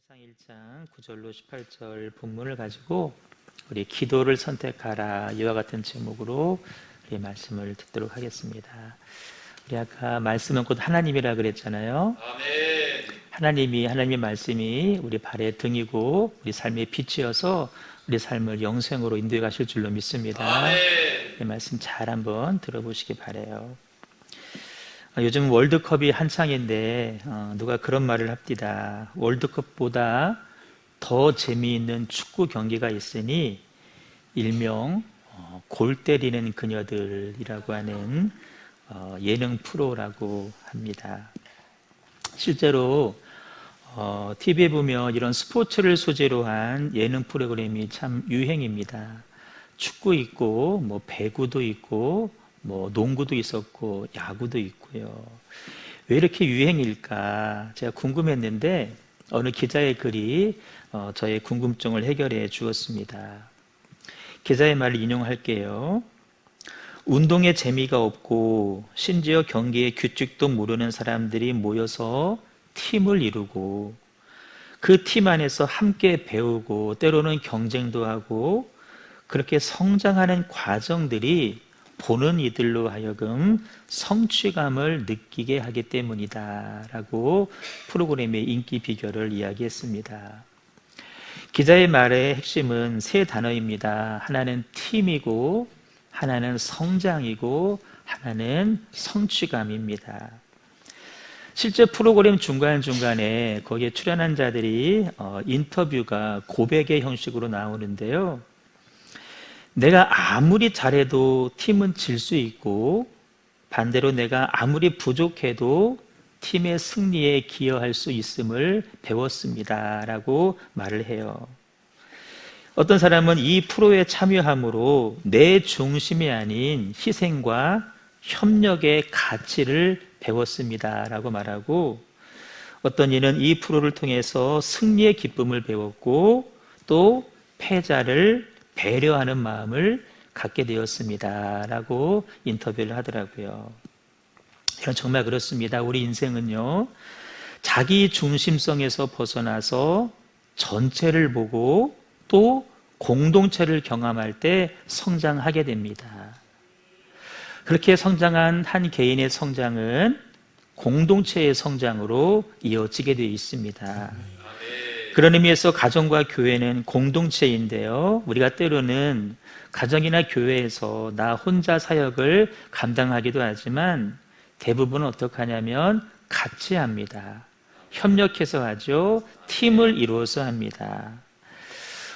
사무엘상 1장 9절로 18절 본문을 가지고 우리 기도를 선택하라 이와 같은 제목으로 우리 말씀을 듣도록 하겠습니다. 우리 아까 말씀은 곧 하나님이라 그랬잖아요. 아멘. 하나님의 말씀이 우리 발의 등이고 우리 삶의 빛이어서 우리 삶을 영생으로 인도해 가실 줄로 믿습니다. 아멘. 이 말씀 잘 한번 들어보시기 바라요. 요즘 월드컵이 한창인데 누가 그런 말을 합디다. 월드컵보다 더 재미있는 축구 경기가 있으니 일명 골 때리는 그녀들이라고 하는 예능 프로라고 합니다. 실제로 TV에 보면 이런 스포츠를 소재로 한 예능 프로그램이 참 유행입니다. 축구 있고 뭐 배구도 있고 뭐 농구도 있었고 야구도 있고요. 왜 이렇게 유행일까 제가 궁금했는데 어느 기자의 글이 저의 궁금증을 해결해 주었습니다. 기자의 말을 인용할게요. 운동에 재미가 없고 심지어 경기의 규칙도 모르는 사람들이 모여서 팀을 이루고 그 팀 안에서 함께 배우고 때로는 경쟁도 하고 그렇게 성장하는 과정들이 보는 이들로 하여금 성취감을 느끼게 하기 때문이다 라고 프로그램의 인기 비결을 이야기했습니다. 기자의 말의 핵심은 세 단어입니다. 하나는 팀이고 하나는 성장이고 하나는 성취감입니다. 실제 프로그램 중간중간에 거기에 출연한 자들이 인터뷰가 고백의 형식으로 나오는데요. 내가 아무리 잘해도 팀은 질 수 있고 반대로 내가 아무리 부족해도 팀의 승리에 기여할 수 있음을 배웠습니다 라고 말을 해요. 어떤 사람은 이 프로에 참여함으로 내 중심이 아닌 희생과 협력의 가치를 배웠습니다 라고 말하고, 어떤 이는 이 프로를 통해서 승리의 기쁨을 배웠고 또 패자를 배려하는 마음을 갖게 되었습니다 라고 인터뷰를 하더라고요. 이건 정말 그렇습니다. 우리 인생은요, 자기 중심성에서 벗어나서 전체를 보고 또 공동체를 경험할 때 성장하게 됩니다. 그렇게 성장한 한 개인의 성장은 공동체의 성장으로 이어지게 되어 있습니다. 그런 의미에서 가정과 교회는 공동체인데요, 우리가 때로는 가정이나 교회에서 나 혼자 사역을 감당하기도 하지만 대부분은 어떻게 하냐면 같이 합니다. 협력해서 하죠. 팀을 이루어서 합니다.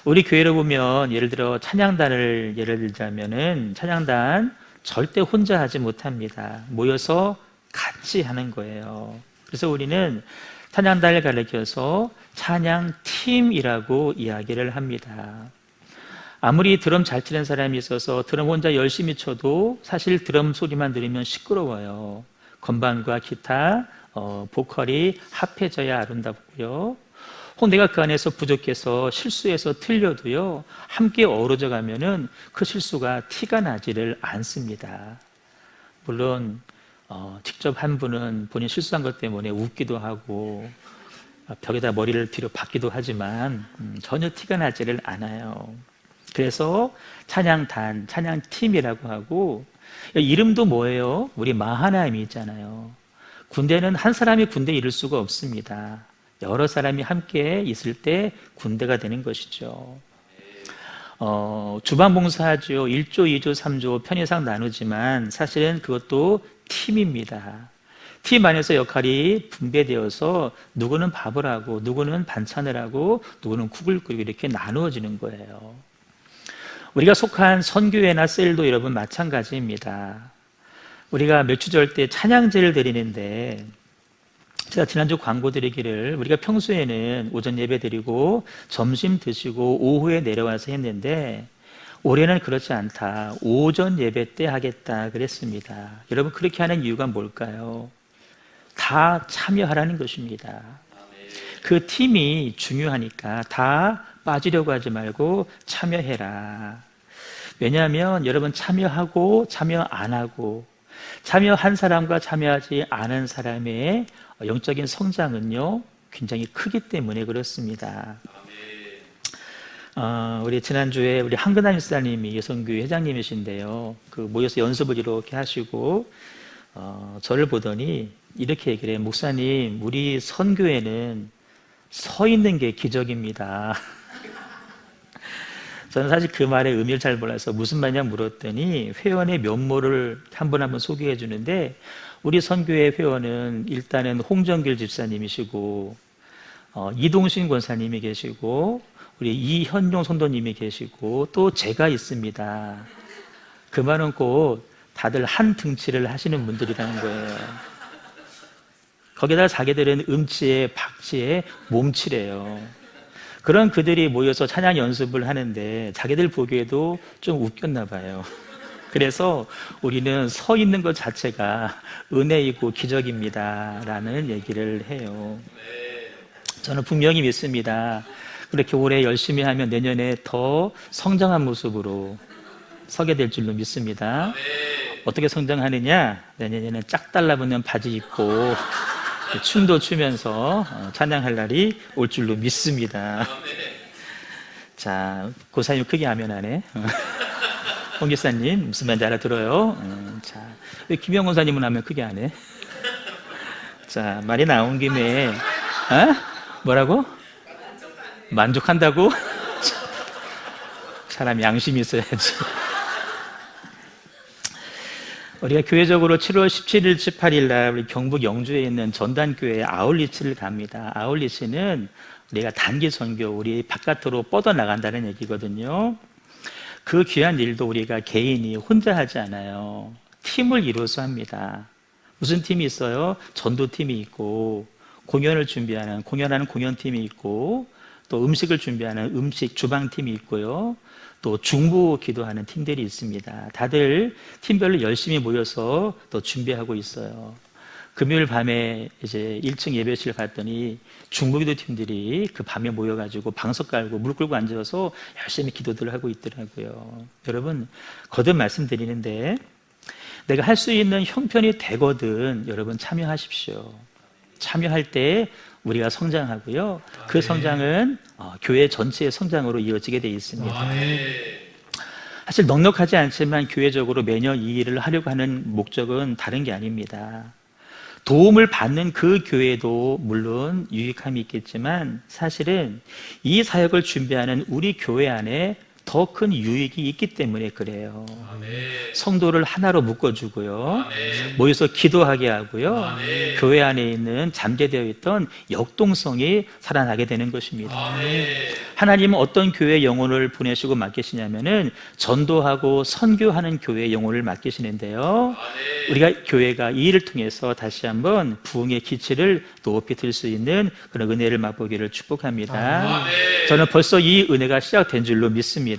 우리 교회를 보면 예를 들어 찬양단을 예를 들자면은 찬양단 절대 혼자 하지 못합니다. 모여서 같이 하는 거예요. 그래서 우리는 찬양단을 가리켜서 찬양팀이라고 이야기를 합니다. 아무리 드럼 잘 치는 사람이 있어서 드럼 혼자 열심히 쳐도 사실 드럼 소리만 들으면 시끄러워요. 건반과 기타, 보컬이 합해져야 아름답고요. 혹 내가 그 안에서 부족해서 실수해서 틀려도요, 함께 어우러져 가면은 그 실수가 티가 나지를 않습니다. 물론 직접 한 분은 본인 실수한 것 때문에 웃기도 하고 벽에다 머리를 뒤로 박기도 하지만 전혀 티가 나지를 않아요. 그래서 찬양단, 찬양팀이라고 하고, 이름도 뭐예요? 우리 마하나임이 있잖아요. 군대는 한 사람이 군대에 이를 수가 없습니다. 여러 사람이 함께 있을 때 군대가 되는 것이죠. 주방 봉사하죠. 1조, 2조, 3조 편의상 나누지만 사실은 그것도 팀입니다. 팀 안에서 역할이 분배되어서 누구는 밥을 하고 누구는 반찬을 하고 누구는 국을 끓이고 이렇게 나누어지는 거예요. 우리가 속한 선교회나 셀도 여러분 마찬가지입니다. 우리가 멸주절 때 찬양제를 드리는데, 제가 지난주 광고 드리기를 우리가 평소에는 오전 예배 드리고 점심 드시고 오후에 내려와서 했는데 올해는 그렇지 않다. 오전 예배 때 하겠다 그랬습니다. 여러분, 그렇게 하는 이유가 뭘까요? 다 참여하라는 것입니다. 그 팀이 중요하니까 다 빠지려고 하지 말고 참여해라. 왜냐하면 여러분, 참여하고 참여 안 하고 참여한 사람과 참여하지 않은 사람의 영적인 성장은요 굉장히 크기 때문에 그렇습니다. 우리 지난주에 우리 한근환 목사님이 여성교회 회장님이신데요. 모여서 연습을 이렇게 하시고 저를 보더니 이렇게 얘기를 해요. 목사님, 우리 선교회는 서 있는 게 기적입니다. 저는 사실 그 말의 의미를 잘 몰라서 무슨 말이냐 물었더니 회원의 면모를 한 번 한 번 소개해 주는데, 우리 선교회 회원은 일단은 홍정길 집사님이시고 이동신 권사님이 계시고 우리 이현용 선도님이 계시고 또 제가 있습니다. 그 말은 꼭 다들 한 등치를 하시는 분들이라는 거예요. 거기다가 자기들은 음치에 박치에 몸치래요. 그런 그들이 모여서 찬양 연습을 하는데 자기들 보기에도 좀 웃겼나 봐요. 그래서 우리는 서 있는 것 자체가 은혜이고 기적입니다 라는 얘기를 해요. 저는 분명히 믿습니다. 그렇게 올해 열심히 하면 내년에 더 성장한 모습으로 서게 될 줄로 믿습니다. 어떻게 성장하느냐? 내년에는 짝 달라붙는 바지 입고 춤도 추면서 찬양할 날이 올 줄로 믿습니다. 자, 고사님 크게 아멘하네. 홍 기사님 무슨 말인지 알아들어요? 자, 왜 김영 권사님은 하면 크게 안 해? 자, 말이 나온 김에 뭐라고? 만족한다고? 사람 양심이 있어야지. 우리가 교회적으로 7월 17일, 18일 날 우리 경북 영주에 있는 전단교회 아울리치를 갑니다. 아울리치는 우리가 단기 선교, 우리 바깥으로 뻗어나간다는 얘기거든요. 그 귀한 일도 우리가 개인이 혼자 하지 않아요. 팀을 이루어서 합니다. 무슨 팀이 있어요? 전도팀이 있고, 공연을 준비하는 공연하는 공연팀이 있고, 또 음식을 준비하는 음식 주방팀이 있고요. 또 중보 기도하는 팀들이 있습니다. 다들 팀별로 열심히 모여서 또 준비하고 있어요. 금요일 밤에 이제 1층 예배실 갔더니 중보기도 팀들이 그 밤에 모여가지고 방석 깔고 물 끌고 앉아서 열심히 기도들을 하고 있더라고요. 여러분, 거듭 말씀드리는데 내가 할 수 있는 형편이 되거든 여러분 참여하십시오. 참여할 때 우리가 성장하고요. 그 성장은 교회 전체의 성장으로 이어지게 되어 있습니다. 사실 넉넉하지 않지만 교회적으로 매년 이 일을 하려고 하는 목적은 다른 게 아닙니다. 도움을 받는 그 교회도 물론 유익함이 있겠지만 사실은 이 사역을 준비하는 우리 교회 안에 더 큰 유익이 있기 때문에 그래요. 성도를 하나로 묶어주고요. 모여서 기도하게 하고요. 교회 안에 있는 잠재되어 있던 역동성이 살아나게 되는 것입니다. 하나님은 어떤 교회 영혼을 보내시고 맡기시냐면은 전도하고 선교하는 교회 영혼을 맡기시는데요. 우리가 교회가 이 일을 통해서 다시 한번 부흥의 기치를 높이 들 수 있는 그런 은혜를 맛보기를 축복합니다. 저는 벌써 이 은혜가 시작된 줄로 믿습니다.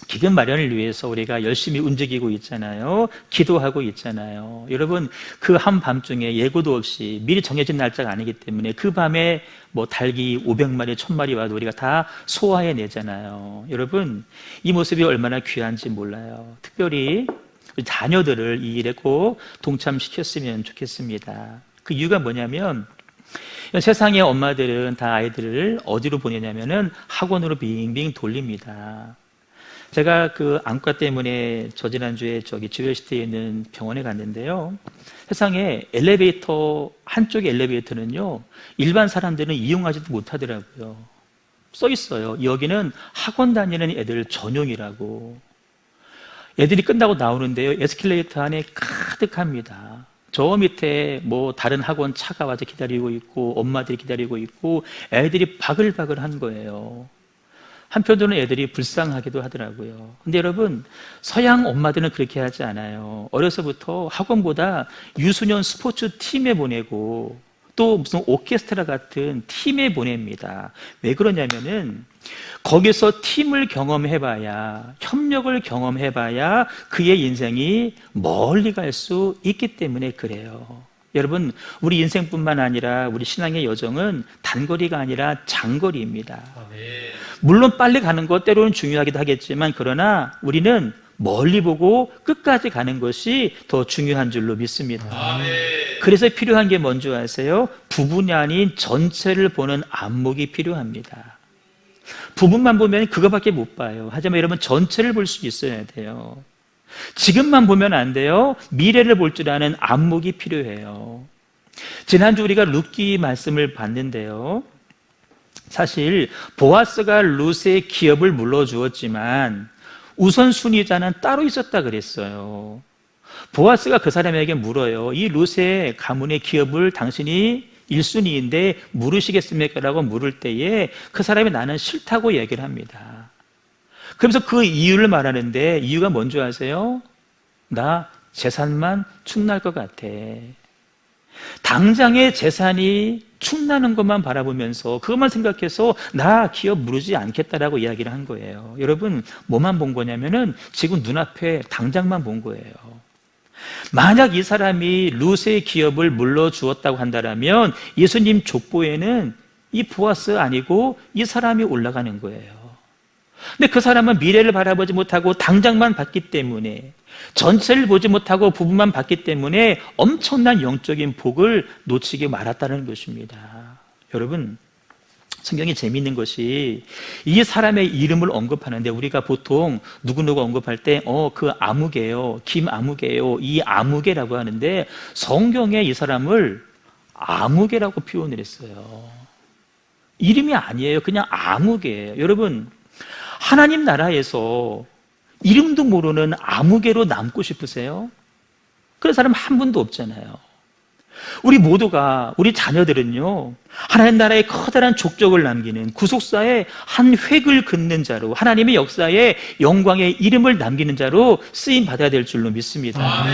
기금 마련을 위해서 우리가 열심히 움직이고 있잖아요. 기도하고 있잖아요. 여러분, 그 한밤중에 예고도 없이 미리 정해진 날짜가 아니기 때문에 그 밤에 뭐 닭이 500마리, 1000마리 와도 우리가 다 소화해내잖아요. 여러분, 이 모습이 얼마나 귀한지 몰라요. 특별히 우리 자녀들을 이 일에 꼭 동참시켰으면 좋겠습니다. 그 이유가 뭐냐면 세상의 엄마들은 다 아이들을 어디로 보내냐면은 학원으로 빙빙 돌립니다. 제가 그 안과 때문에 지난주에 지웰시티에 있는 병원에 갔는데요. 세상에 한쪽의 엘리베이터는요, 일반 사람들은 이용하지도 못하더라고요. 써 있어요. 여기는 학원 다니는 애들 전용이라고. 애들이 끝나고 나오는데요, 에스컬레이터 안에 가득합니다. 저 밑에 뭐 다른 학원 차가 와서 기다리고 있고 엄마들이 기다리고 있고 애들이 바글바글한 거예요. 한편으로는 애들이 불쌍하기도 하더라고요. 근데 여러분, 서양 엄마들은 그렇게 하지 않아요. 어려서부터 학원보다 유소년 스포츠 팀에 보내고 또 무슨 오케스트라 같은 팀에 보냅니다. 왜 그러냐면은 거기서 팀을 경험해봐야, 협력을 경험해봐야 그의 인생이 멀리 갈 수 있기 때문에 그래요. 여러분, 우리 인생뿐만 아니라 우리 신앙의 여정은 단거리가 아니라 장거리입니다. 물론 빨리 가는 것 때로는 중요하기도 하겠지만 그러나 우리는 멀리 보고 끝까지 가는 것이 더 중요한 줄로 믿습니다. 그래서 필요한 게 뭔지 아세요? 부분이 아닌 전체를 보는 안목이 필요합니다. 부분만 보면 그거밖에 못 봐요. 하지만 여러분 전체를 볼 수 있어야 돼요. 지금만 보면 안 돼요. 미래를 볼 줄 아는 안목이 필요해요. 지난주 우리가 룻기 말씀을 봤는데요. 사실 보아스가 룻의 기업을 물러주었지만 우선순위자는 따로 있었다 그랬어요. 보아스가 그 사람에게 물어요. 이 룻의 가문의 기업을 당신이 1순위인데 물으시겠습니까? 라고 물을 때에 그 사람이 나는 싫다고 얘기를 합니다. 그러면서 그 이유를 말하는데 이유가 뭔지 아세요? 나 재산만 축날 것 같아. 당장의 재산이 축나는 것만 바라보면서 그것만 생각해서 나 기업 무르지 않겠다라고 이야기를 한 거예요. 여러분 뭐만 본 거냐면은 지금 눈앞에 당장만 본 거예요. 만약 이 사람이 룻의 기업을 물러주었다고 한다면 예수님 족보에는 이 보아스 아니고 이 사람이 올라가는 거예요. 근데 그 사람은 미래를 바라보지 못하고 당장만 봤기 때문에, 전체를 보지 못하고 부분만 봤기 때문에 엄청난 영적인 복을 놓치게 말았다는 것입니다. 여러분 성경이 재미있는 것이 이 사람의 이름을 언급하는데 우리가 보통 누구누구 언급할 때 그 아무개요, 김아무개요, 이 아무개라고 하는데 성경에 이 사람을 아무개라고 표현을 했어요. 이름이 아니에요. 그냥 아무개예요. 여러분 하나님 나라에서 이름도 모르는 아무개로 남고 싶으세요? 그런 사람 한 분도 없잖아요. 우리 모두가, 우리 자녀들은요, 하나님 나라의 커다란 족적을 남기는 구속사의 한 획을 긋는 자로, 하나님의 역사에 영광의 이름을 남기는 자로 쓰임 받아야 될 줄로 믿습니다.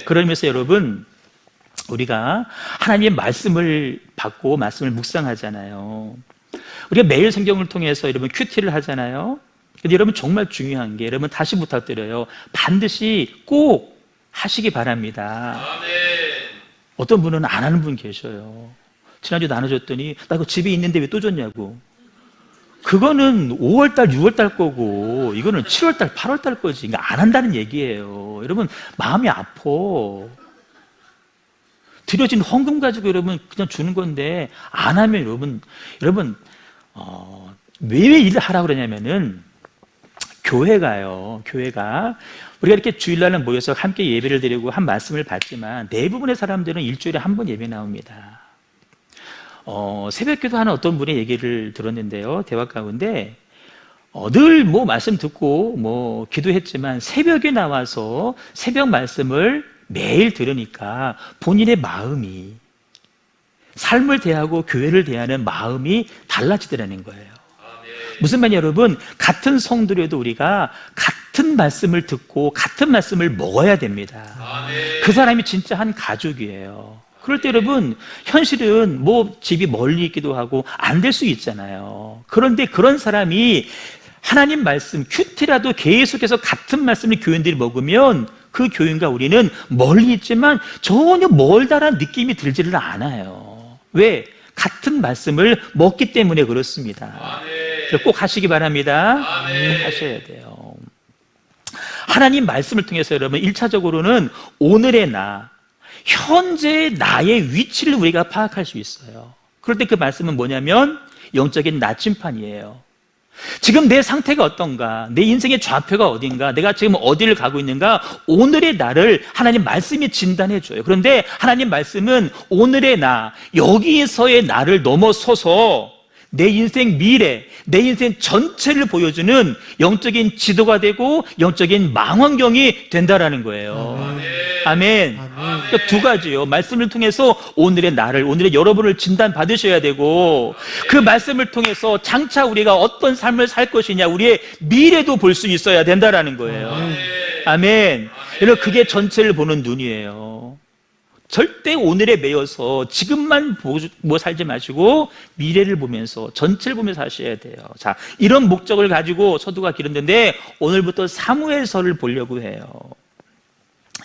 그러면서 여러분, 우리가 하나님의 말씀을 받고 말씀을 묵상하잖아요. 우리가 매일 성경을 통해서 여러분 큐티를 하잖아요. 근데 여러분 정말 중요한 게, 여러분 다시 부탁드려요. 반드시 꼭 하시기 바랍니다. 어떤 분은 안 하는 분 계셔요. 지난주 나눠줬더니 나 그거 집에 있는데 왜 또 줬냐고. 그거는 5월달 6월달 거고 이거는 7월달 8월달 거지. 그러니까 안 한다는 얘기예요. 여러분 마음이 아파. 드려진 헌금 가지고 여러분 그냥 주는 건데 안 하면 여러분 왜 일을 하라고 그러냐면은 교회가 우리가 이렇게 주일날은 모여서 함께 예배를 드리고 한 말씀을 받지만 대부분의 사람들은 일주일에 한 번 예배 나옵니다. 새벽기도 하는 어떤 분의 얘기를 들었는데요. 대화 가운데 늘 뭐 말씀 듣고 뭐 기도했지만 새벽에 나와서 새벽 말씀을 매일 들으니까 본인의 마음이, 삶을 대하고 교회를 대하는 마음이 달라지더라는 거예요. 무슨 말이냐 여러분, 같은 성도라도 우리가 같은 말씀을 듣고 같은 말씀을 먹어야 됩니다. 그 사람이 진짜 한 가족이에요. 그럴 때 여러분 현실은 뭐 집이 멀리 있기도 하고 안 될 수 있잖아요. 그런데 그런 사람이 하나님 말씀 큐티라도 계속해서 같은 말씀을 교인들이 먹으면 그 교인과 우리는 멀리 있지만 전혀 멀다란 느낌이 들지를 않아요. 왜? 같은 말씀을 먹기 때문에 그렇습니다. 꼭 하시기 바랍니다. 꼭 하셔야 돼요. 하나님 말씀을 통해서 여러분 1차적으로는 오늘의 나, 현재의 나의 위치를 우리가 파악할 수 있어요. 그럴 때 그 말씀은 뭐냐면 영적인 나침판이에요. 지금 내 상태가 어떤가, 내 인생의 좌표가 어딘가, 내가 지금 어디를 가고 있는가, 오늘의 나를 하나님 말씀이 진단해 줘요. 그런데 하나님 말씀은 오늘의 나, 여기에서의 나를 넘어서서 내 인생 미래, 내 인생 전체를 보여주는 영적인 지도가 되고 영적인 망원경이 된다라는 거예요. 아멘. 그러니까 두 가지요. 말씀을 통해서 오늘의 나를, 오늘의 여러분을 진단 받으셔야 되고, 그 말씀을 통해서 장차 우리가 어떤 삶을 살 것이냐, 우리의 미래도 볼 수 있어야 된다라는 거예요. 아멘. 여러분 그게 전체를 보는 눈이에요. 절대 오늘에 매여서 지금만 보고 살지 마시고 미래를 보면서 전체를 보면서 사셔야 돼요. 자, 이런 목적을 가지고 서두가 기르는데 오늘부터 사무엘서를 보려고 해요.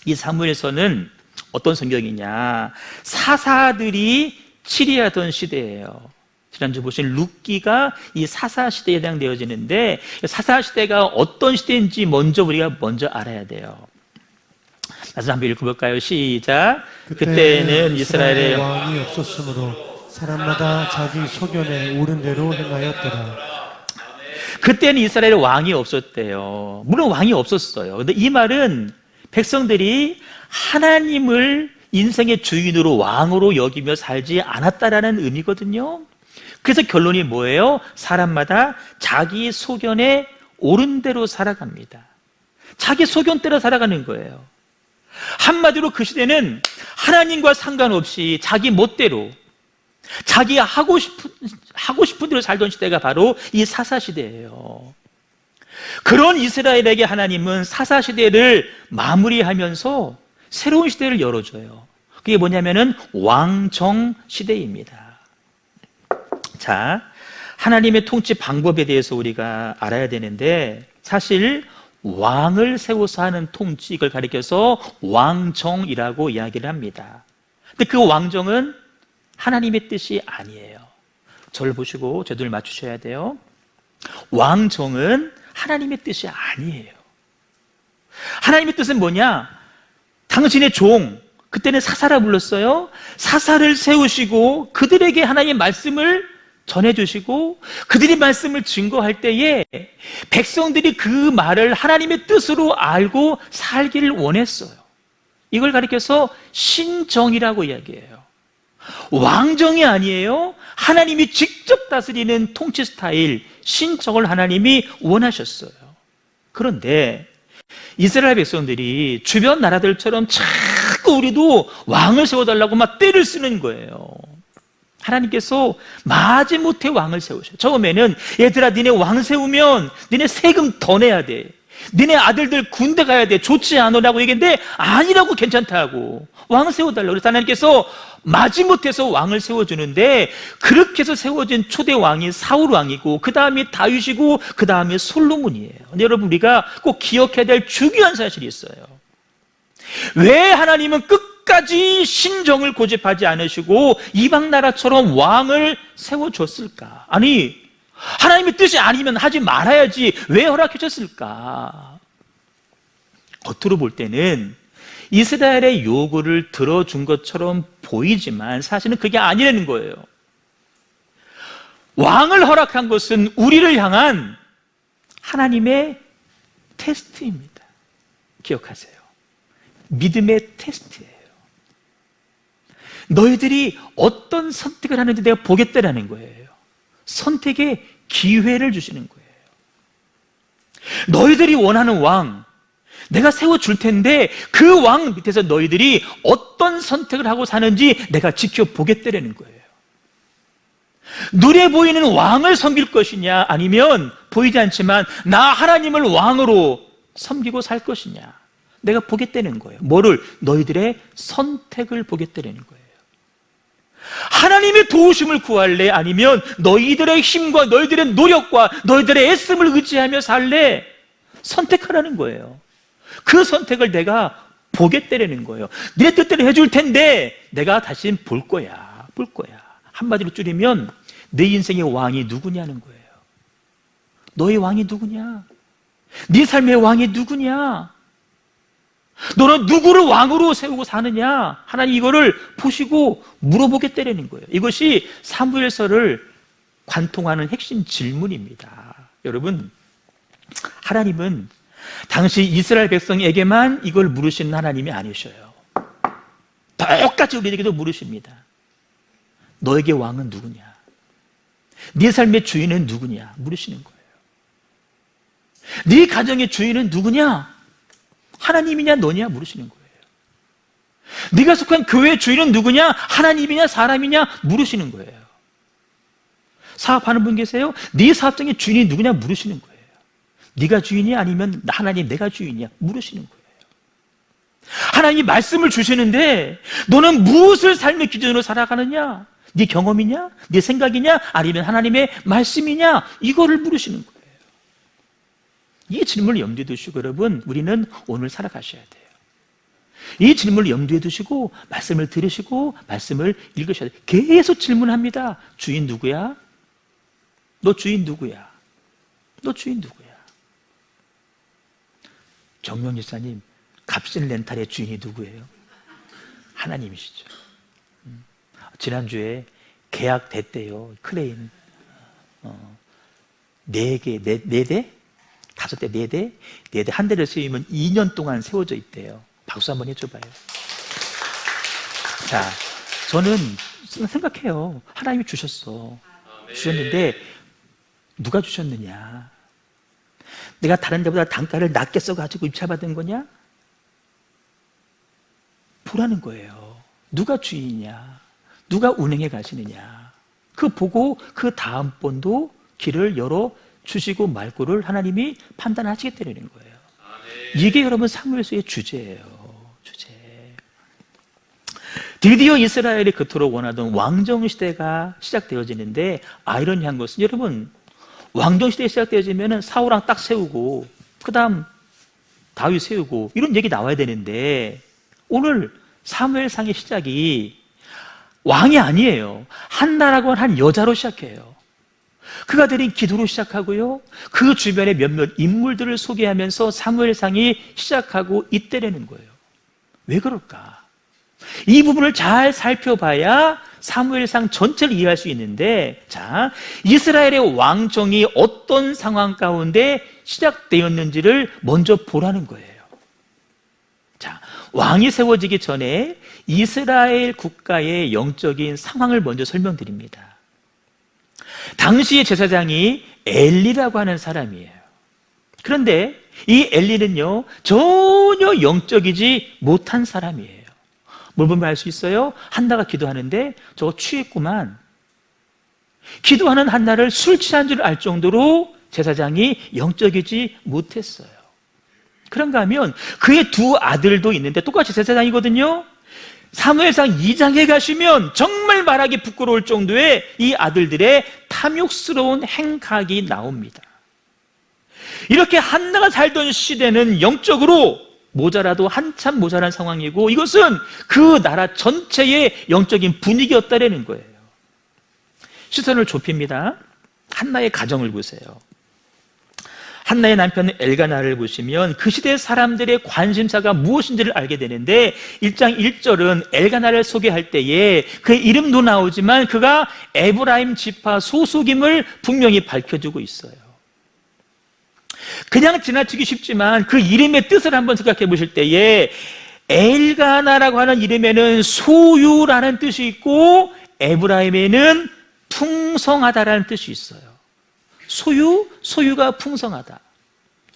이 사무엘서는 어떤 성경이냐, 사사들이 치리하던 시대예요. 지난주 보신 룻기가 이 사사시대에 해당되어지는데, 사사시대가 어떤 시대인지 우리가 먼저 알아야 돼요. 다시 한번 읽어볼까요? 시작. 그때는 이스라엘의 왕이 없었으므로 사람마다 자기 소견에 옳은 대로 행하였더라. 그때는 이스라엘에 왕이 없었대요. 물론 왕이 없었어요. 근데 이 말은 백성들이 하나님을 인생의 주인으로, 왕으로 여기며 살지 않았다라는 의미거든요. 그래서 결론이 뭐예요? 사람마다 자기 소견에 옳은 대로 살아갑니다. 자기 소견대로 살아가는 거예요. 한마디로 그 시대는 하나님과 상관없이 자기 멋대로, 자기가 하고 싶은 대로 살던 시대가 바로 이 사사시대예요. 그런 이스라엘에게 하나님은 사사시대를 마무리하면서 새로운 시대를 열어줘요. 그게 뭐냐면은 왕정 시대입니다. 자, 하나님의 통치 방법에 대해서 우리가 알아야 되는데, 사실 왕을 세워서 하는 통치, 이걸 가리켜서 왕정이라고 이야기를 합니다. 근데 그 왕정은 하나님의 뜻이 아니에요. 저를 보시고 제 눈을 맞추셔야 돼요. 왕정은 하나님의 뜻이 아니에요. 하나님의 뜻은 뭐냐? 당신의 종, 그때는 사사라 불렀어요. 사사를 세우시고 그들에게 하나님의 말씀을 전해주시고 그들이 말씀을 증거할 때에 백성들이 그 말을 하나님의 뜻으로 알고 살기를 원했어요. 이걸 가리켜서 신정이라고 이야기해요. 왕정이 아니에요. 하나님이 직접 다스리는 통치 스타일, 신정을 하나님이 원하셨어요. 그런데 이스라엘 백성들이 주변 나라들처럼 자꾸 우리도 왕을 세워달라고 막 떼를 쓰는 거예요. 하나님께서 마지못해 왕을 세우셔요. 처음에는 얘들아, 니네 왕 세우면 니네 세금 더 내야 돼, 니네 아들들 군대 가야 돼, 좋지 않으라고 얘기했는데 아니라고, 괜찮다고 왕 세워달라고. 그래서 하나님께서 마지못해서 왕을 세워주는데, 그렇게 해서 세워진 초대 왕이 사울 왕이고 그 다음에 다윗이고 그 다음에 솔로몬이에요. 근데 여러분, 우리가 꼭 기억해야 될 중요한 사실이 있어요. 왜 하나님은 끝까지 신정을 고집하지 않으시고 이방 나라처럼 왕을 세워줬을까? 아니, 하나님의 뜻이 아니면 하지 말아야지 왜 허락하셨을까? 겉으로 볼 때는 이스라엘의 요구를 들어준 것처럼 보이지만 사실은 그게 아니라는 거예요. 왕을 허락한 것은 우리를 향한 하나님의 테스트입니다. 기억하세요. 믿음의 테스트예요. 너희들이 어떤 선택을 하는지 내가 보겠다라는 거예요. 선택의 기회를 주시는 거예요. 너희들이 원하는 왕, 내가 세워줄 텐데 그 왕 밑에서 너희들이 어떤 선택을 하고 사는지 내가 지켜보겠다라는 거예요. 눈에 보이는 왕을 섬길 것이냐, 아니면 보이지 않지만 나 하나님을 왕으로 섬기고 살 것이냐, 내가 보겠다는 거예요. 뭐를? 너희들의 선택을 보겠다는 거예요. 하나님의 도우심을 구할래? 아니면 너희들의 힘과 너희들의 노력과 너희들의 애씀을 의지하며 살래? 선택하라는 거예요. 그 선택을 내가 보겠다는 거예요. 네 뜻대로 해줄 텐데 내가 다시 볼 거야. 한마디로 줄이면 내 인생의 왕이 누구냐는 거예요. 너의 왕이 누구냐? 네 삶의 왕이 누구냐? 너는 누구를 왕으로 세우고 사느냐? 하나님 이거를 보시고 물어보겠다는 거예요. 이것이 사무엘서를 관통하는 핵심 질문입니다. 여러분, 하나님은 당시 이스라엘 백성에게만 이걸 물으시는 하나님이 아니셔요. 똑같이 우리에게도 물으십니다. 너에게 왕은 누구냐? 네 삶의 주인은 누구냐? 물으시는 거예요. 네 가정의 주인은 누구냐? 하나님이냐 너냐? 물으시는 거예요. 네가 속한 교회의 주인은 누구냐? 하나님이냐 사람이냐? 물으시는 거예요. 사업하는 분 계세요? 네 사업장의 주인이 누구냐? 물으시는 거예요. 네가 주인이야? 아니면 하나님 내가 주인이야? 물으시는 거예요. 하나님이 말씀을 주시는데 너는 무엇을 삶의 기준으로 살아가느냐? 네 경험이냐? 네 생각이냐? 아니면 하나님의 말씀이냐? 이거를 물으시는 거예요. 이 질문을 염두에 두시고 여러분, 우리는 오늘 살아가셔야 돼요. 이 질문을 염두에 두시고 말씀을 들으시고 말씀을 읽으셔야 돼요. 계속 질문합니다. 주인 누구야? 너 주인 누구야? 너 주인 누구야? 정명 집사님, 값진 렌탈의 주인이 누구예요? 하나님이시죠. 지난주에 계약 됐대요. 크레인. 4개, 4대? 5대, 4대? 4대 한 대를 세우면 2년 동안 세워져 있대요. 박수 한번 해줘봐요. 자, 저는 생각해요. 하나님이 주셨어. 주셨는데 누가 주셨느냐? 내가 다른 데보다 단가를 낮게 써가지고 입찰받은 거냐? 보라는 거예요. 누가 주인이냐? 누가 운행해 가시느냐? 그 보고 그 다음번도 길을 열어 주시고 말고를 하나님이 판단하시겠다는 거예요. 이게 여러분 사무엘서의 주제예요. 주제. 드디어 이스라엘이 그토록 원하던 왕정시대가 시작되어지는데 아이러니한 것은 여러분 왕정시대 시작되어지면 사울왕 딱 세우고 그 다음 다윗 세우고 이런 얘기 나와야 되는데 오늘 사무엘상의 시작이 왕이 아니에요. 한나라고 한 여자로 시작해요. 그가 드린 기도로 시작하고요. 그 주변의 몇몇 인물들을 소개하면서 사무엘상이 시작하고 있다라는 거예요. 왜 그럴까? 이 부분을 잘 살펴봐야 사무엘상 전체를 이해할 수 있는데, 자, 이스라엘의 왕정이 어떤 상황 가운데 시작되었는지를 먼저 보라는 거예요. 자, 왕이 세워지기 전에 이스라엘 국가의 영적인 상황을 먼저 설명드립니다. 당시의 제사장이 엘리라고 하는 사람이에요. 그런데 이 엘리는요, 전혀 영적이지 못한 사람이에요. 뭘 보면 알 수 있어요? 한나가 기도하는데 저거 취했구만. 기도하는 한나를 술 취한 줄 알 정도로 제사장이 영적이지 못했어요. 그런가 하면 그의 두 아들도 있는데 똑같이 제사장이거든요. 사무엘상 2장에 가시면 정말 말하기 부끄러울 정도의 이 아들들의 탐욕스러운 행각이 나옵니다. 이렇게 한나가 살던 시대는 영적으로 모자라도 한참 모자란 상황이고 이것은 그 나라 전체의 영적인 분위기였다라는 거예요. 시선을 좁힙니다. 한나의 가정을 보세요. 한나의 남편 엘가나를 보시면 그 시대 사람들의 관심사가 무엇인지를 알게 되는데 1장 1절은 엘가나를 소개할 때에 그의 이름도 나오지만 그가 에브라임 지파 소속임을 분명히 밝혀주고 있어요. 그냥 지나치기 쉽지만 그 이름의 뜻을 한번 생각해 보실 때에 엘가나라고 하는 이름에는 소유라는 뜻이 있고 에브라임에는 풍성하다라는 뜻이 있어요. 소유가 풍성하다.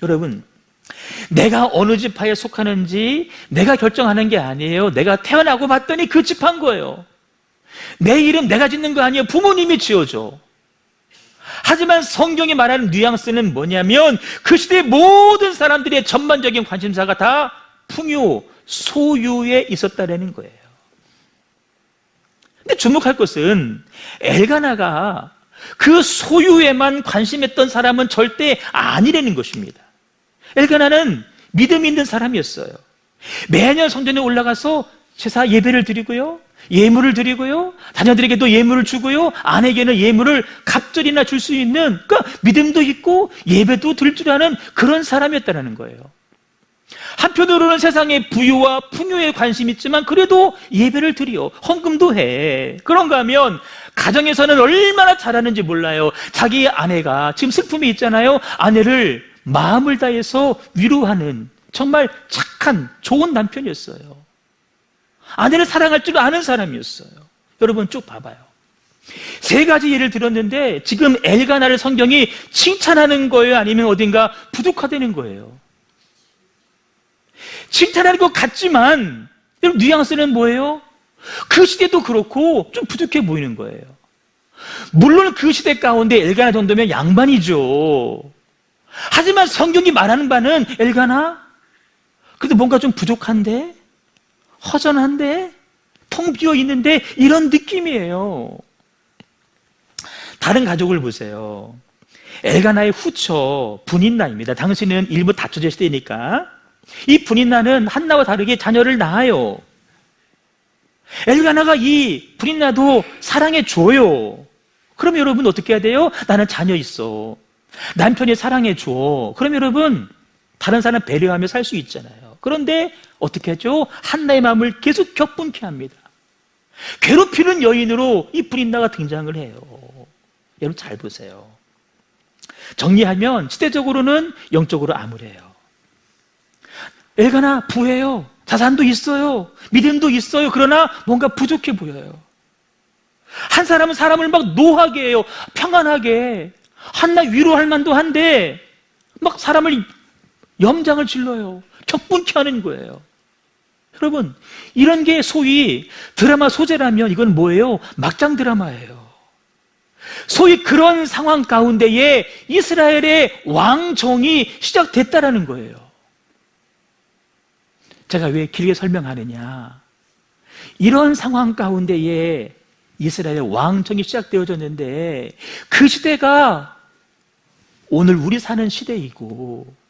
여러분, 내가 어느 지파에 속하는지 내가 결정하는 게 아니에요. 내가 태어나고 봤더니 그 지파인 거예요. 내 이름 내가 짓는 거 아니에요. 부모님이 지어줘. 하지만 성경이 말하는 뉘앙스는 뭐냐면 그 시대의 모든 사람들의 전반적인 관심사가 다 풍요, 소유에 있었다라는 거예요. 근데 주목할 것은 엘가나가 그 소유에만 관심했던 사람은 절대 아니라는 것입니다. 엘가나는 믿음 있는 사람이었어요. 매년 성전에 올라가서 제사 예배를 드리고요, 예물을 드리고요, 자녀들에게도 예물을 주고요, 아내에게는 예물을 갑절이나 줄 수 있는, 그러니까 믿음도 있고 예배도 드릴 줄 아는 그런 사람이었다는 거예요. 한편으로는 세상의 부유와 풍요에 관심이 있지만 그래도 예배를 드려, 헌금도 해. 그런가 하면 가정에서는 얼마나 잘하는지 몰라요. 자기 아내가 지금 슬픔이 있잖아요. 아내를 마음을 다해서 위로하는 정말 착한 좋은 남편이었어요. 아내를 사랑할 줄 아는 사람이었어요. 여러분 쭉 봐봐요. 3가지 예를 들었는데 지금 엘가나를 성경이 칭찬하는 거예요? 아니면 어딘가 부족하다는 거예요? 칭찬하는 것 같지만 여러분 뉘앙스는 뭐예요? 그 시대도 그렇고 좀 부족해 보이는 거예요. 물론 그 시대 가운데 엘가나 정도면 양반이죠. 하지만 성경이 말하는 바는 엘가나? 그래도 뭔가 좀 부족한데? 허전한데? 텅 비어 있는데? 이런 느낌이에요. 다른 가족을 보세요. 엘가나의 후처 분인나입니다. 당시는 일부 다처제 시대니까 이 분인나는 한나와 다르게 자녀를 낳아요. 엘가나가 이 분인나도 사랑해 줘요. 그럼 여러분 어떻게 해야 돼요? 나는 자녀 있어. 남편이 사랑해 줘. 그럼 여러분 다른 사람 배려하며 살 수 있잖아요. 그런데 어떻게 하죠? 한나의 마음을 계속 격분케 합니다. 괴롭히는 여인으로 이 브린다가 등장을 해요. 여러분 잘 보세요. 정리하면 시대적으로는 영적으로 암울해요. 엘가나 부해요. 자산도 있어요. 믿음도 있어요. 그러나 뭔가 부족해 보여요. 한 사람은 사람을 막 노하게 해요. 평안하게. 한나 위로할 만도 한데 막 사람을 염장을 질러요. 격분케 하는 거예요. 여러분, 이런 게 소위 드라마 소재라면 이건 뭐예요? 막장 드라마예요. 소위 그런 상황 가운데에 이스라엘의 왕정이 시작됐다라는 거예요. 제가 왜 길게 설명하느냐? 이런 상황 가운데에 이스라엘의 왕정이 시작되어졌는데 그 시대가 오늘 우리 사는 시대이고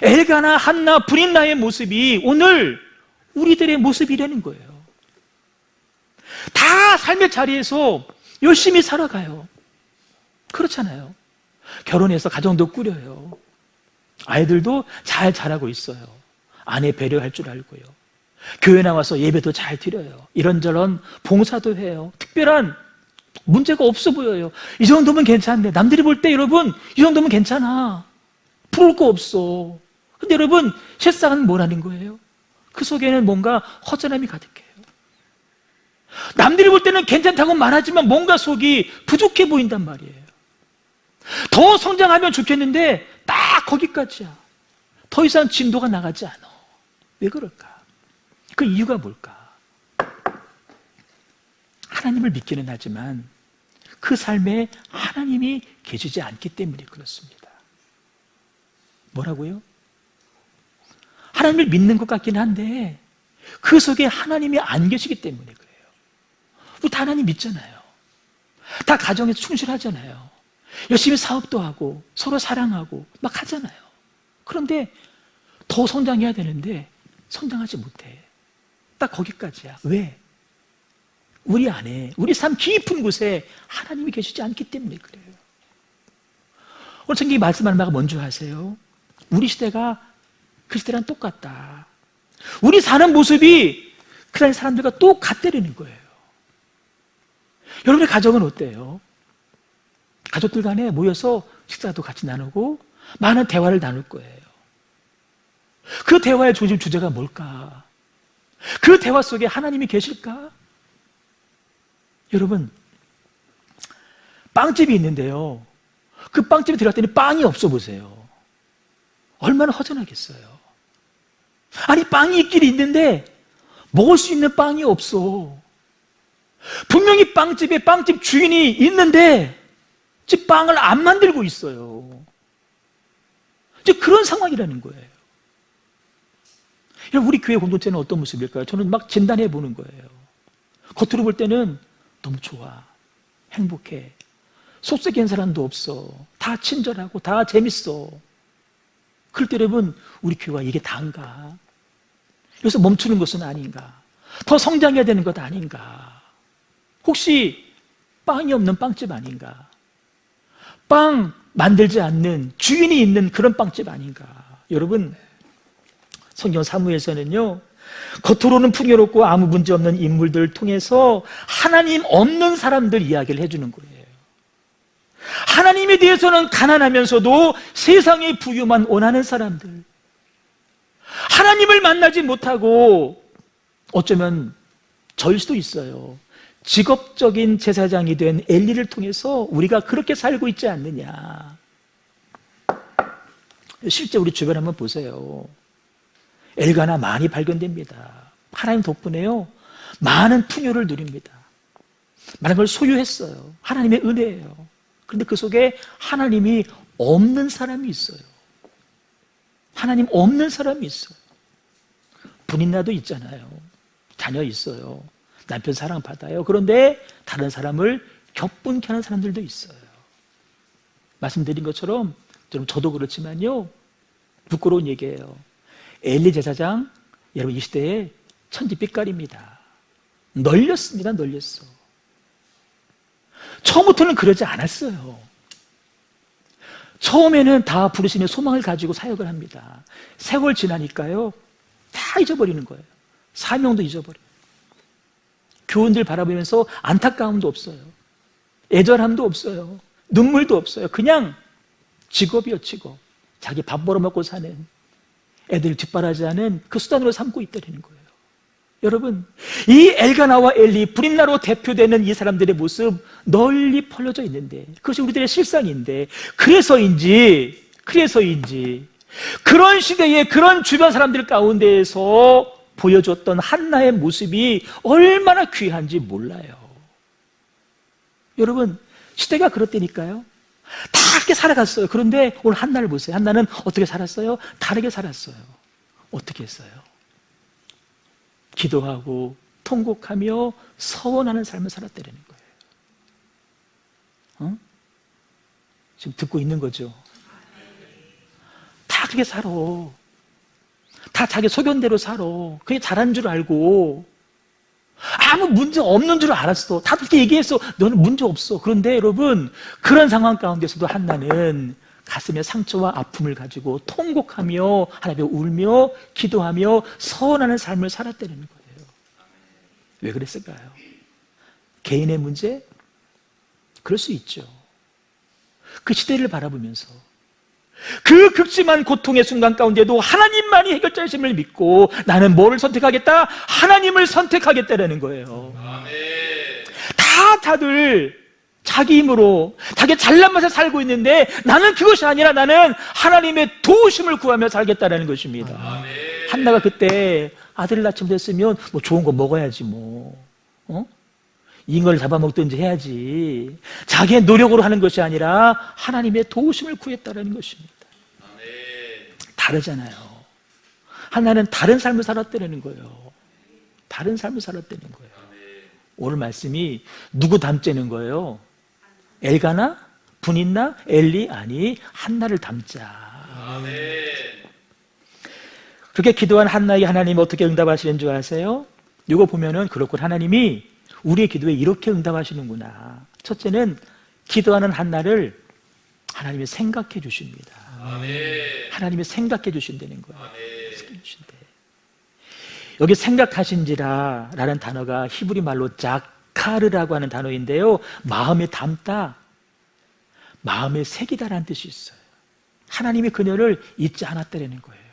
엘가나, 한나, 브린나의 모습이 오늘 우리들의 모습이라는 거예요. 다 삶의 자리에서 열심히 살아가요. 그렇잖아요. 결혼해서 가정도 꾸려요. 아이들도 잘 자라고 있어요. 아내 배려할 줄 알고요. 교회 나와서 예배도 잘 드려요. 이런저런 봉사도 해요. 특별한 문제가 없어 보여요. 이 정도면 괜찮네. 남들이 볼 때 여러분 이 정도면 괜찮아. 부러울 거 없어. 근데 여러분 실상은 뭐라는 거예요? 그 속에는 뭔가 허전함이 가득해요. 남들이 볼 때는 괜찮다고 말하지만 뭔가 속이 부족해 보인단 말이에요. 더 성장하면 좋겠는데 딱 거기까지야. 더 이상 진도가 나가지 않아. 왜 그럴까? 그 이유가 뭘까? 하나님을 믿기는 하지만 그 삶에 하나님이 계시지 않기 때문에 그렇습니다. 뭐라고요? 하나님을 믿는 것 같긴 한데 그 속에 하나님이 안 계시기 때문에 그래요. 우리 다 하나님 믿잖아요. 다 가정에서 충실하잖아요. 열심히 사업도 하고 서로 사랑하고 막 하잖아요. 그런데 더 성장해야 되는데 성장하지 못해. 딱 거기까지야. 왜? 우리 안에, 우리 삶 깊은 곳에 하나님이 계시지 않기 때문에 그래요. 오늘 성경이 말씀하는 바가 뭔지 아세요? 우리 시대가 그 시대랑 똑같다. 우리 사는 모습이 그 당시 사람들과 똑같다는 거예요. 여러분의 가정은 어때요? 가족들 간에 모여서 식사도 같이 나누고 많은 대화를 나눌 거예요. 그 대화의 중심 주제가 뭘까? 그 대화 속에 하나님이 계실까? 여러분, 빵집이 있는데요. 그 빵집에 들어갔더니 빵이 없어 보세요. 얼마나 허전하겠어요. 아니, 빵이 있긴 있는데 먹을 수 있는 빵이 없어. 분명히 빵집에 빵집 주인이 있는데 지금 빵을 안 만들고 있어요. 이제 그런 상황이라는 거예요. 여러분, 우리 교회 공동체는 어떤 모습일까요? 저는 막 진단해 보는 거예요. 겉으로 볼 때는 너무 좋아, 행복해, 속썩이는 사람도 없어, 다 친절하고 다 재밌어. 그럴 때 여러분, 우리 교회가 이게 다인가? 여기서 멈추는 것은 아닌가? 더 성장해야 되는 것 아닌가? 혹시 빵이 없는 빵집 아닌가? 빵 만들지 않는 주인이 있는 그런 빵집 아닌가? 여러분, 성경 사무엘서는요, 겉으로는 풍요롭고 아무 문제 없는 인물들을 통해서 하나님 없는 사람들 이야기를 해주는 거예요. 하나님에 대해서는 가난하면서도 세상의 부유만 원하는 사람들, 하나님을 만나지 못하고 어쩌면 저일 수도 있어요. 직업적인 제사장이 된 엘리를 통해서 우리가 그렇게 살고 있지 않느냐. 실제 우리 주변 한번 보세요. 엘가나 많이 발견됩니다. 하나님 덕분에요, 많은 풍요를 누립니다. 많은 걸 소유했어요. 하나님의 은혜예요. 그런데 그 속에 하나님이 없는 사람이 있어요. 하나님 없는 사람이 있어요. 분인나도 있잖아요. 자녀 있어요. 남편 사랑받아요. 그런데 다른 사람을 격분케 하는 사람들도 있어요. 말씀드린 것처럼 저도 그렇지만요, 부끄러운 얘기예요. 엘리 제사장, 여러분 이 시대에 천지빛깔입니다. 널렸습니다. 널렸어. 처음부터는 그러지 않았어요. 처음에는 다 부르심의 소망을 가지고 사역을 합니다. 세월 지나니까요, 다 잊어버리는 거예요. 사명도 잊어버려요. 교훈들 바라보면서 안타까움도 없어요. 애절함도 없어요. 눈물도 없어요. 그냥 직업이요, 직업. 자기 밥 벌어먹고 사는, 애들 뒷바라지하는 그 수단으로 삼고 있다는 거예요. 여러분, 이 엘가나와 엘리, 브릿나로 대표되는 이 사람들의 모습 널리 펄려져 있는데, 그것이 우리들의 실상인데, 그래서인지 그런 시대에 그런 주변 사람들 가운데에서 보여줬던 한나의 모습이 얼마나 귀한지 몰라요. 여러분, 시대가 그렇다니까요. 다 그렇게 살아갔어요. 그런데 오늘 한나를 보세요. 한나는 어떻게 살았어요? 다르게 살았어요. 어떻게 했어요? 기도하고 통곡하며 서원하는 삶을 살았다는 거예요. 지금 듣고 있는 거죠? 다 그렇게 살아. 다 자기 소견대로 살아. 그게 잘한 줄 알고 아무 문제 없는 줄 알았어. 다 그렇게 얘기했어. 너는 문제 없어. 그런데 여러분, 그런 상황 가운데서도 한나는 가슴에 상처와 아픔을 가지고 통곡하며 하나님께 울며 기도하며 서원하는 삶을 살았다는 거예요. 왜 그랬을까요? 개인의 문제? 그럴 수 있죠. 그 시대를 바라보면서 그 극심한 고통의 순간 가운데도 하나님만이 해결자이심을 믿고 나는 뭐를 선택하겠다? 하나님을 선택하겠다라는 거예요. 다들 자기 힘으로 자기 잘난 맛에 살고 있는데 나는 그것이 아니라 나는 하나님의 도우심을 구하며 살겠다라는 것입니다. 한나가 그때 아들을 낳지 못했으면 뭐 좋은 거 먹어야지 잉어를 잡아먹든지 해야지. 자기의 노력으로 하는 것이 아니라 하나님의 도우심을 구했다라는 것입니다. 다르잖아요. 하나는 다른 삶을 살았다는 거예요. 다른 삶을 살았다는 거예요. 오늘 말씀이 누구 닮자는 거예요? 엘가나? 분인나? 엘리? 아니, 한나를 닮자. 그렇게 기도한 한나에게 하나님이 어떻게 응답하시는 줄 아세요? 이거 보면은 그렇군. 하나님이 우리의 기도에 이렇게 응답하시는구나. 첫째는 기도하는 한나를 하나님이 생각해 주십니다. 하나님이 생각해 주신다는 거예요. 여기 생각하신지라 라는 단어가 히브리 말로 자카르라고 하는 단어인데요, 마음에 담다, 마음에 새기다라는 뜻이 있어요. 하나님이 그녀를 잊지 않았다는 거예요.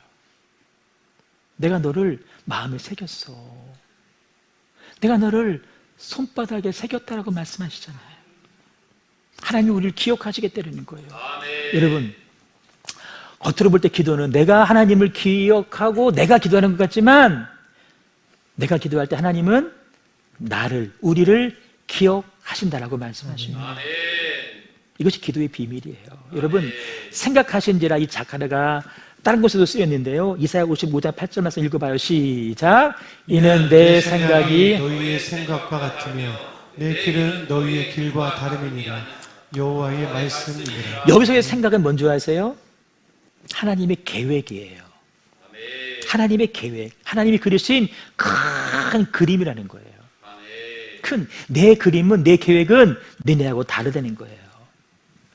내가 너를 마음에 새겼어. 내가 너를 손바닥에 새겼다라고 말씀하시잖아요. 하나님이 우리를 기억하시겠다는 거예요. 여러분, 겉으로 볼 때 기도는 내가 하나님을 기억하고 내가 기도하는 것 같지만, 내가 기도할 때 하나님은 우리를 기억하신다라고 말씀하십니다. 이것이 기도의 비밀이에요. 여러분, 생각하신지라, 이 자카르가 다른 곳에도 쓰였는데요, 이사야 55장 8절 말씀 읽어봐요. 시작. 이는 내 생각이 너희의 생각과 같으며 내 길은 너희의 길과 다름이니라. 여호와의 말씀이니라. 여기서의 생각은 뭔지 아세요? 하나님의 계획이에요. 하나님의 계획, 하나님이 그리신 큰 그림이라는 거예요. 내 그림은, 내 계획은 너네하고 다르다는 거예요.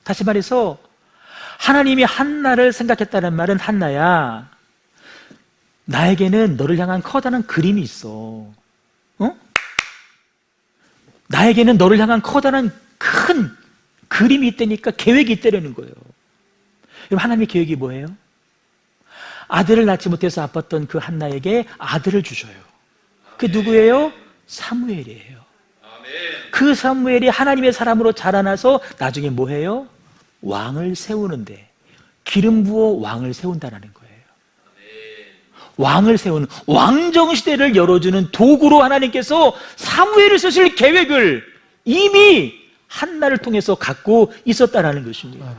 다시 말해서 하나님이 한나를 생각했다는 말은, 한나야, 나에게는 너를 향한 커다란 그림이 있어. 나에게는 너를 향한 커다란 큰 그림이 있다니까, 계획이 있다는 거예요. 여러분, 하나님의 계획이 뭐예요? 아들을 낳지 못해서 아팠던 그 한나에게 아들을 주셔요. 그게 누구예요? 사무엘이에요. 그 사무엘이 하나님의 사람으로 자라나서 나중에 뭐해요? 왕을 세우는데, 기름 부어 왕을 세운다는 거예요. 왕을 세우는, 왕정시대를 열어주는 도구로 하나님께서 사무엘을 쓰실 계획을 이미 한나를 통해서 갖고 있었다는 것입니다.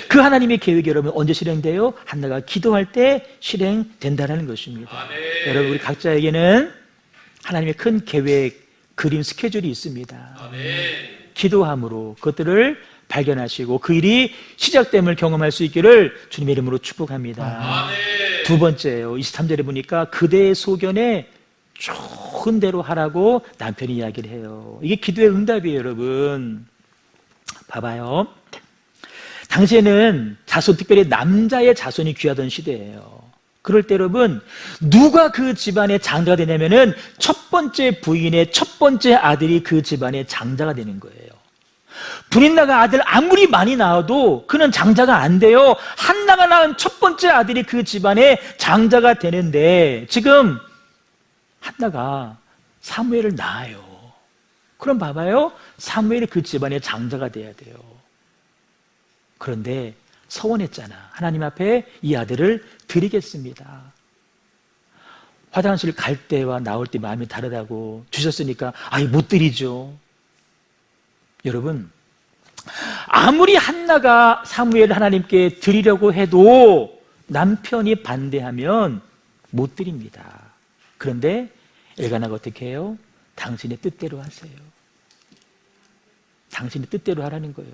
그 하나님의 계획이 여러분 언제 실행돼요? 한나가 기도할 때 실행된다는 것입니다. 여러분, 우리 각자에게는 하나님의 큰 계획, 그림, 스케줄이 있습니다. 기도함으로 그것들을 발견하시고 그 일이 시작됨을 경험할 수 있기를 주님의 이름으로 축복합니다. 두 번째예요. 23절에 보니까 그대의 소견에 좋은 대로 하라고 남편이 이야기를 해요. 이게 기도의 응답이에요, 여러분. 봐봐요. 당시에는 자손, 특별히 남자의 자손이 귀하던 시대예요. 그럴 때 여러분, 누가 그 집안의 장자가 되냐면은 첫 번째 부인의 첫 번째 아들이 그 집안의 장자가 되는 거예요. 분인나가 아들 아무리 많이 낳아도 그는 장자가 안 돼요. 한나가 낳은 첫 번째 아들이 그 집안의 장자가 되는데, 지금 한나가 사무엘을 낳아요. 그럼 봐봐요, 사무엘이 그 집안의 장자가 돼야 돼요. 그런데 서원했잖아. 하나님 앞에 이 아들을 드리겠습니다. 화장실 갈 때와 나올 때 마음이 다르다고 주셨으니까 아예 못 드리죠. 여러분, 아무리 한나가 사무엘을 하나님께 드리려고 해도 남편이 반대하면 못 드립니다. 그런데 엘가나가 어떻게 해요? 당신의 뜻대로 하세요. 당신의 뜻대로 하라는 거예요.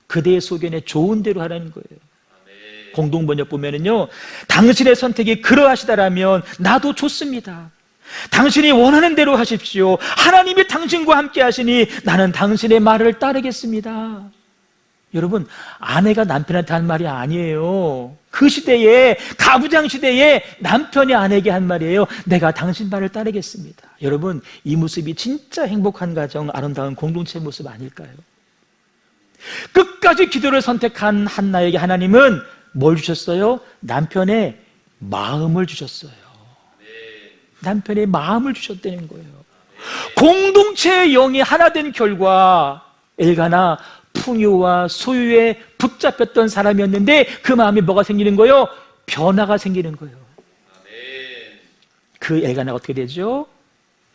그대의 소견에 좋은 대로 하라는 거예요. 공동번역 보면은요, 당신의 선택이 그러하시다라면 나도 좋습니다. 당신이 원하는 대로 하십시오. 하나님이 당신과 함께 하시니 나는 당신의 말을 따르겠습니다. 여러분, 아내가 남편한테 한 말이 아니에요. 그 시대에, 가부장 시대에 남편이 아내에게 한 말이에요. 내가 당신 말을 따르겠습니다. 여러분, 이 모습이 진짜 행복한 가정, 아름다운 공동체의 모습 아닐까요? 끝까지 기도를 선택한 한나에게 하나님은 뭘 주셨어요? 남편의 마음을 주셨어요. 남편의 마음을 주셨다는 거예요. 공동체의 영이 하나 된 결과, 엘가나 풍요와 소유에 붙잡혔던 사람이었는데 그 마음에 뭐가 생기는 거예요? 변화가 생기는 거예요. 그 엘가나가 어떻게 되죠?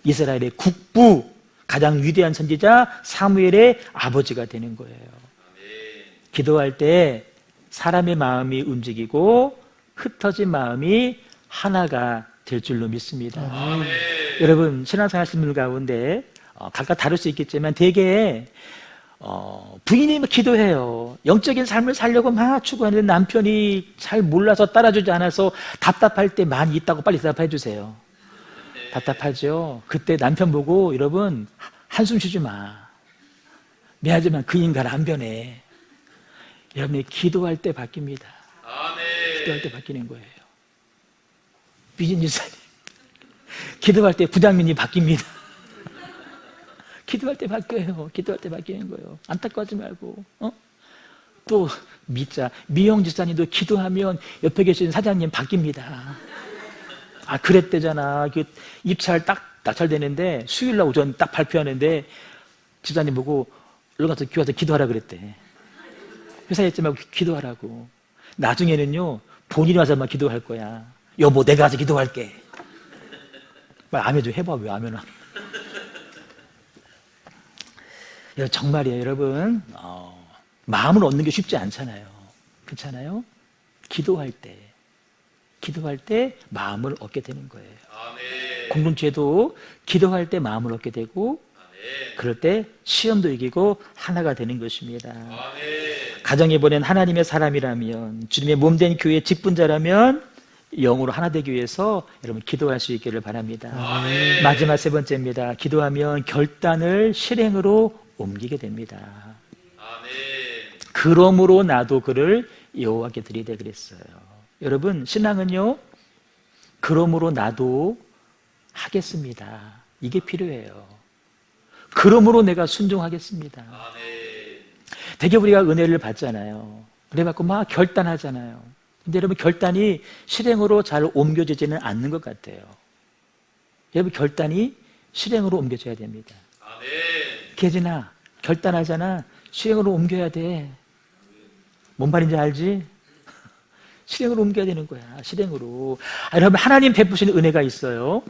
이스라엘의 국부, 가장 위대한 선지자 사무엘의 아버지가 되는 거예요. 기도할 때 사람의 마음이 움직이고 흩어진 마음이 하나가 될 줄로 믿습니다. 여러분, 신앙생활 하시는 분들 가운데 각각 다를 수 있겠지만 대개 부인이 기도해요. 영적인 삶을 살려고 막 추구하는데 남편이 잘 몰라서 따라주지 않아서 답답할 때 많이 있다고 빨리 대답해 주세요. 답답하죠. 그때 남편 보고 여러분, 한숨 쉬지 마. 미안하지만 그 인간 안 변해. 여러분이 기도할 때 바뀝니다. 기도할 때 바뀌는 거예요. 비즈니스님, 기도할 때 부장님이 바뀝니다. 기도할 때 바뀌어요. 기도할 때 바뀌는 거예요. 안타까워하지 말고. 또 미영 지사님도 기도하면 옆에 계신 사장님 바뀝니다. 아, 그랬대잖아. 입찰 딱 낙찰되는데 수요일날 오전 딱 발표하는데 지사님 보고 얼른 가서 교회 와서 기도하라 그랬대. 회사에 있지 말고 기도하라고. 나중에는요, 본인이 와서만 기도할 거야. 여보, 내가 와서 기도할게. 말 아멘 좀 해봐. 왜 아멘 안? 정말이에요, 여러분. 마음을 얻는 게 쉽지 않잖아요. 그렇잖아요? 기도할 때 마음을 얻게 되는 거예요. 공동체도 기도할 때 마음을 얻게 되고, 그럴 때 시험도 이기고 하나가 되는 것입니다. 가정에 보낸 하나님의 사람이라면, 주님의 몸된 교회의 직분자라면 영으로 하나 되기 위해서 여러분 기도할 수 있기를 바랍니다. 마지막 세 번째입니다. 기도하면 결단을 실행으로 옮기게 됩니다. 그러므로 나도 그를 여호와께 드리되 그랬어요. 여러분, 신앙은요, 그러므로 나도 하겠습니다. 이게 필요해요. 그러므로 내가 순종하겠습니다. 대개 우리가 은혜를 받잖아요. 은혜 받고 막 결단하잖아요. 근데 여러분, 결단이 실행으로 잘 옮겨지지는 않는 것 같아요. 여러분, 결단이 실행으로 옮겨져야 됩니다. 계진아, 결단하잖아. 실행으로 옮겨야 돼. 뭔 말인지 알지? 실행으로 옮겨야 되는 거야. 실행으로. 여러분, 하나님 베푸시는 은혜가 있어요.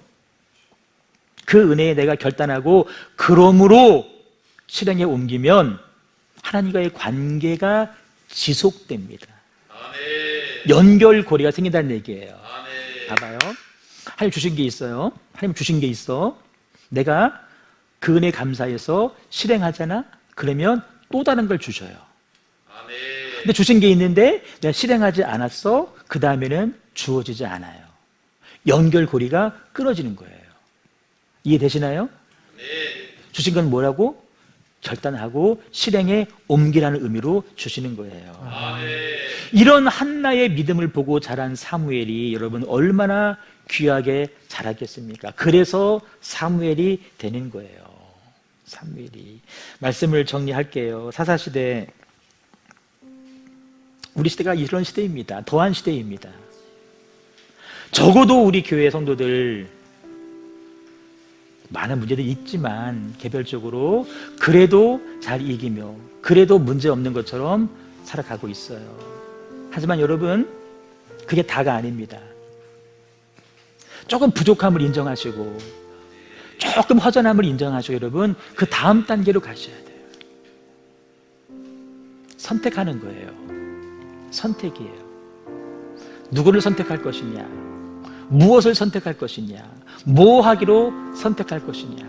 그 은혜에 내가 결단하고 그러므로 실행에 옮기면 하나님과의 관계가 지속됩니다. 연결고리가 생긴다는 얘기예요. 봐봐요. 하나님 주신 게 있어요. 하나님 주신 게 있어. 내가 그 은혜 감사해서 실행하잖아. 그러면 또 다른 걸 주셔요. 근데 주신 게 있는데 내가 실행하지 않았어. 그 다음에는 주어지지 않아요. 연결고리가 끊어지는 거예요. 이해되시나요? 주신 건 뭐라고? 결단하고 실행에 옮기라는 의미로 주시는 거예요. 이런 한나의 믿음을 보고 자란 사무엘이 여러분 얼마나 귀하게 자랐겠습니까? 그래서 사무엘이 되는 거예요. 사무엘이. 말씀을 정리할게요. 사사시대, 우리 시대가 이런 시대입니다. 더한 시대입니다. 적어도 우리 교회 성도들 많은 문제들이 있지만 개별적으로 그래도 잘 이기며 그래도 문제 없는 것처럼 살아가고 있어요. 하지만 여러분, 그게 다가 아닙니다. 조금 부족함을 인정하시고 조금 허전함을 인정하시고 여러분, 그 다음 단계로 가셔야 돼요. 선택하는 거예요. 선택이에요. 누구를 선택할 것이냐, 무엇을 선택할 것이냐, 뭐 하기로 선택할 것이냐.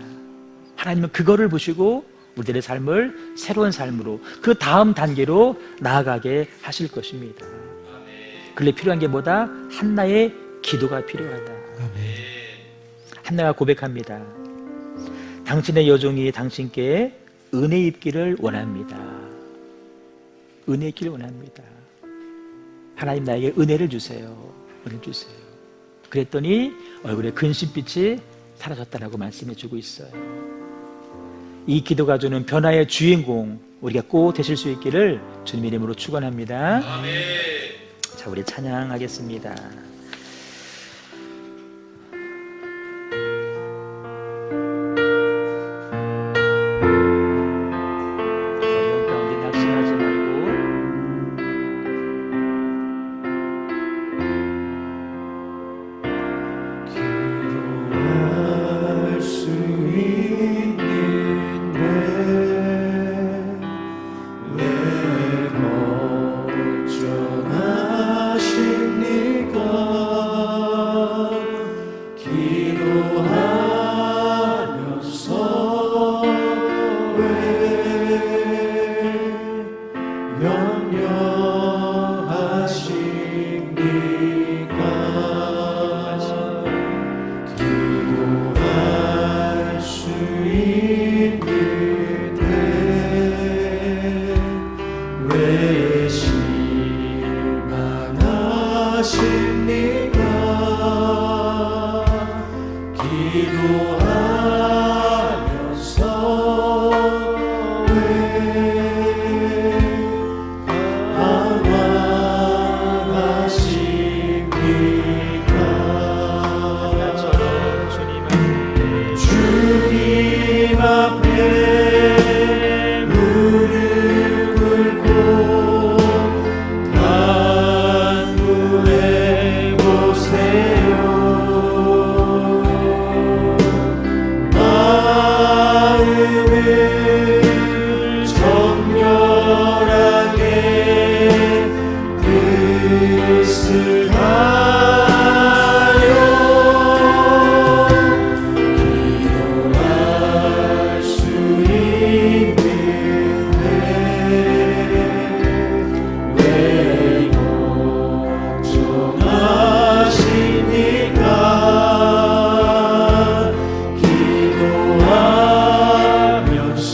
하나님은 그거를 보시고 우리들의 삶을 새로운 삶으로 그 다음 단계로 나아가게 하실 것입니다. 그런데 필요한 게 뭐다? 한나의 기도가 필요하다. 한나가 고백합니다. 당신의 여종이 당신께 은혜 입기를 원합니다. 은혜 입기를 원합니다. 하나님, 나에게 은혜를 주세요. 은혜를 주세요. 그랬더니 얼굴에 근심빛이 사라졌다라고 말씀해 주고 있어요. 이 기도가 주는 변화의 주인공, 우리가 꼭 되실 수 있기를 주님의 이름으로 축원합니다. 자, 우리 찬양하겠습니다. 어려운 가운데 낙심하지 말고 기도할 수 있는데 왜 걱정하십니까? 기도하면서 왜 염려하십니까? 기도할 수 있는데 왜 실망하십니까? 기도하면서 왜 방황하십니까? 주님 앞에 무릎 꿇고 간구해 보세요. 마음을 정렬하게 뜻을 다하여 기도할 수 있는데 왜 걱정하십니까? 기도하면서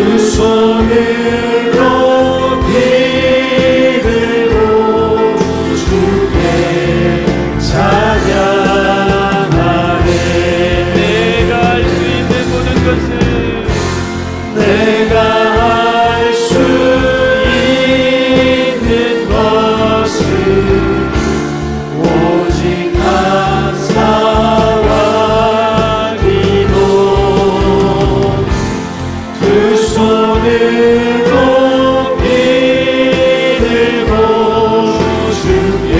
두 손으로 빌고 주께 찬양하네. 내가 할 수 있는 모든 것을 내가 할 수 있는 것은 오직 감사와 기도. 두 손으로 빌고 주께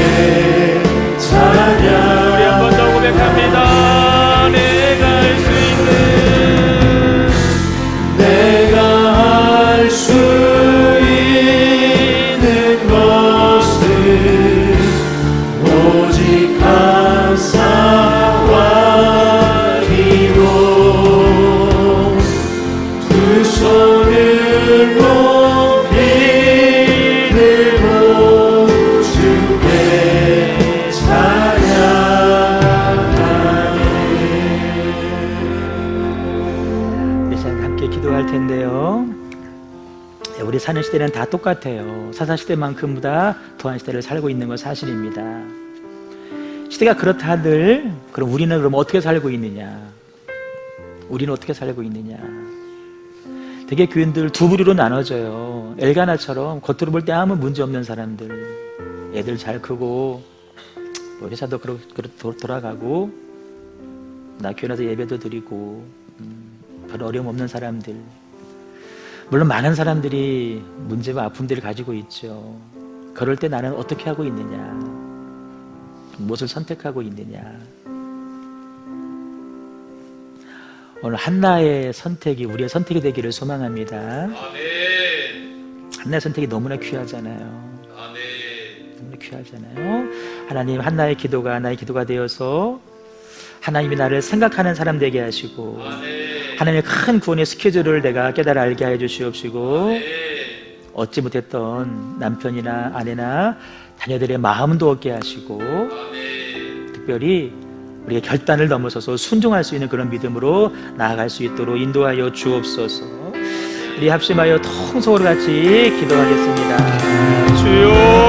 찬양. 우리 한 번 더 고백합니다. 내가 할 수 있는 내가 할 수 있는 것은 오직 감사와 기도. 두 손으로 빌고 주께 찬양하네. 이 시간 함께 기도할 텐데요. 우리 사는 시대는 다 똑같아요. 사사시대만큼보다 더한 시대를 살고 있는 건 사실입니다. 시대가 그렇다 한들 그럼 우리는 그럼 어떻게 살고 있느냐? 우리는 어떻게 살고 있느냐? 되게 교인들 두 부류로 나눠져요. 엘가나처럼 겉으로 볼 때 아무 문제 없는 사람들, 애들 잘 크고 뭐 회사도 돌아가고 나 교회 나서 예배도 드리고 별 어려움 없는 사람들. 물론 많은 사람들이 문제와 아픔들을 가지고 있죠. 그럴 때 나는 어떻게 하고 있느냐? 무엇을 선택하고 있느냐? 오늘 한나의 선택이 우리의 선택이 되기를 소망합니다. 한나의 선택이 너무나 귀하잖아요. 너무나 귀하잖아요. 하나님, 한나의 기도가 나의 기도가 되어서 하나님이 나를 생각하는 사람 되게 하시고 하나님의 큰 구원의 스케줄을 내가 깨달아 알게 해 주시옵시고 얻지 못했던 남편이나 아내나 자녀들의 마음도 얻게 하시고 특별히 우리의 결단을 넘어서서 순종할 수 있는 그런 믿음으로 나아갈 수 있도록 인도하여 주옵소서. 우리 합심하여 통성으로 같이 기도하겠습니다. 주여